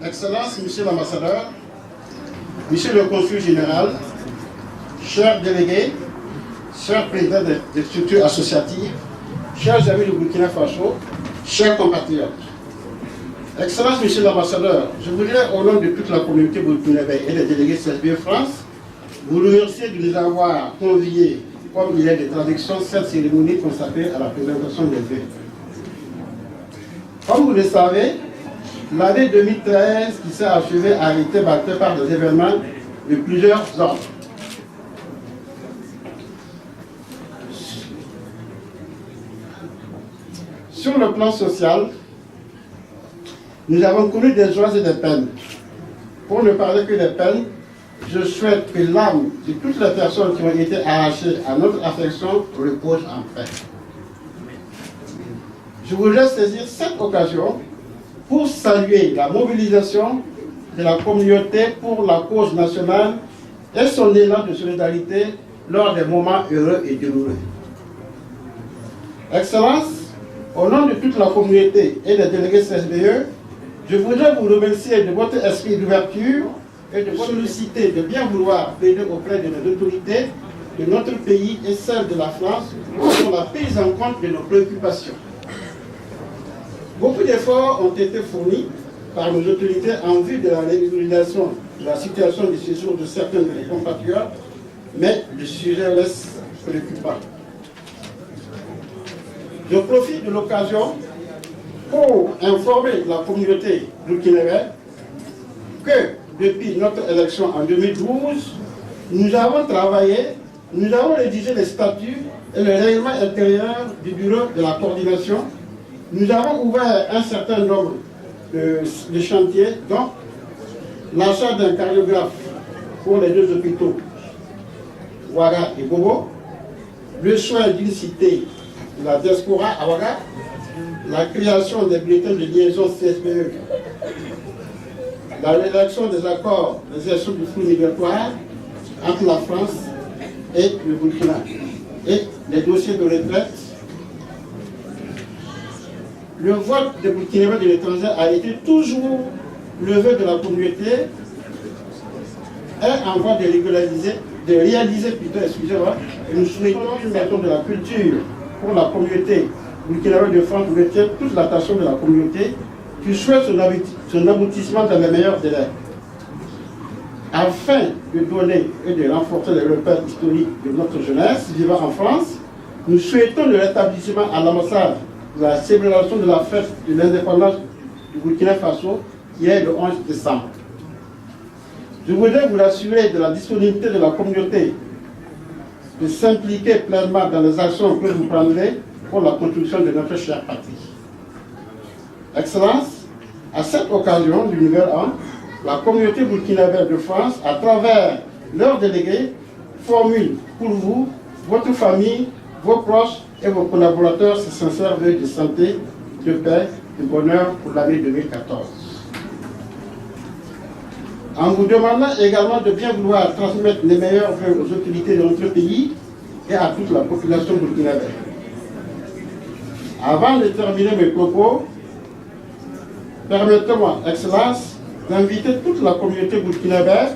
Excellence, Monsieur l'ambassadeur, Monsieur le consul général, chers délégués, chers présidents des structures associatives, chers amis du Burkina Faso, chers compatriotes. Excellence, Monsieur l'ambassadeur, je voudrais, au nom de toute la communauté burkinabé et des délégués CSBE France, vous remercier de nous avoir conviés, comme il est de traduction, cette cérémonie consacrée à la présentation des vœux. Comme vous le savez, l'année 2013 qui s'est achevée a été marquée par des événements de plusieurs ordres. Sur le plan social, nous avons connu des joies et des peines. Pour ne parler que des peines, je souhaite que l'âme de toutes les personnes qui ont été arrachées à notre affection repose en paix. Je voudrais saisir cette occasion pour saluer la mobilisation de la communauté pour la cause nationale et son élan de solidarité lors des moments heureux et douloureux. Excellence, au nom de toute la communauté et des délégués CSBE, je voudrais vous remercier de votre esprit d'ouverture et de votre solliciter de bien vouloir plaider auprès de nos autorités de notre pays et celles de la France pour la prise en compte de nos préoccupations. Beaucoup d'efforts ont été fournis par nos autorités en vue de la régularisation de la situation de séjour de certains de nos compatriotes, mais le sujet reste préoccupant. Je profite de l'occasion pour informer la communauté burkinabé que depuis notre élection en 2012, nous avons travaillé, nous avons rédigé les statuts et le règlement intérieur du bureau de la coordination. Nous avons ouvert un certain nombre de chantiers, dont l'achat d'un cardiographe pour les deux hôpitaux, Ouaga et Bobo, le soin d'une cité, la diaspora à Ouaga, la création des bulletins de liaison CSBE, la rédaction des accords de gestion du flux migratoire entre la France et le Burkina, et les dossiers de retraite. Le vote des Burkinabés de l'étranger a été toujours le vœu de la communauté et en voie de réaliser plutôt, excusez-moi, et nous souhaitons une maison de la culture pour la communauté burkinabé de France, vous retient toute l'attention de la communauté qui souhaite son aboutissement dans les meilleurs délais. Afin de donner et de renforcer les repères historiques de notre jeunesse vivant en France, nous souhaitons le rétablissement à l'ambassade de la célébration de la fête de l'indépendance du Burkina Faso qui est le 11 décembre. Je voudrais vous rassurer de la disponibilité de la communauté de s'impliquer pleinement dans les actions que vous prendrez pour la construction de notre chère patrie. Excellence, à cette occasion du nouvel an, la communauté burkinabé de France, à travers leurs délégués, formule pour vous, votre famille, vos proches et vos collaborateurs ces sincères vœux de santé, de paix, de bonheur pour l'année 2014. En vous demandant également de bien vouloir transmettre les meilleurs vœux aux autorités de notre pays et à toute la population burkinabé. Avant de terminer mes propos, permettez-moi, Excellence, d'inviter toute la communauté burkinabé,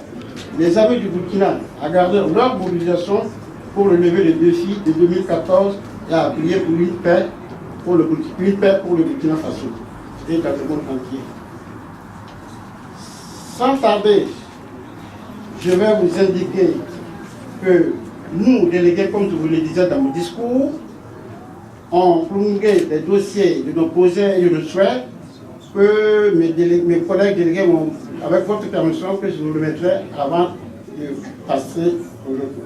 les amis du Burkina, à garder leur mobilisation pour relever les défis de 2014 et à prier pour une paix pour le Burkina Faso et dans le monde entier. Sans tarder, je vais vous indiquer que nous, délégués, comme je vous le disais dans mon discours, ont prolongé les dossiers de nos projets et de nos souhaits que mes collègues délégués vont, avec votre permission, que je vous remettrai avant de passer aujourd'hui.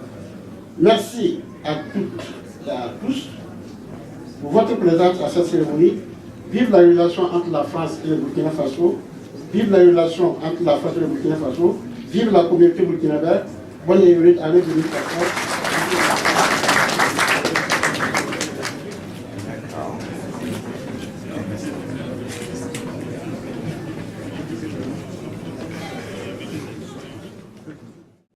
Merci à toutes et à tous pour votre présence à cette cérémonie. Vive la relation entre la France et le Burkina Faso. Vive la relation entre la France et le Burkina Faso. Vive la communauté burkinabé. Bonne et heureuse année 2014.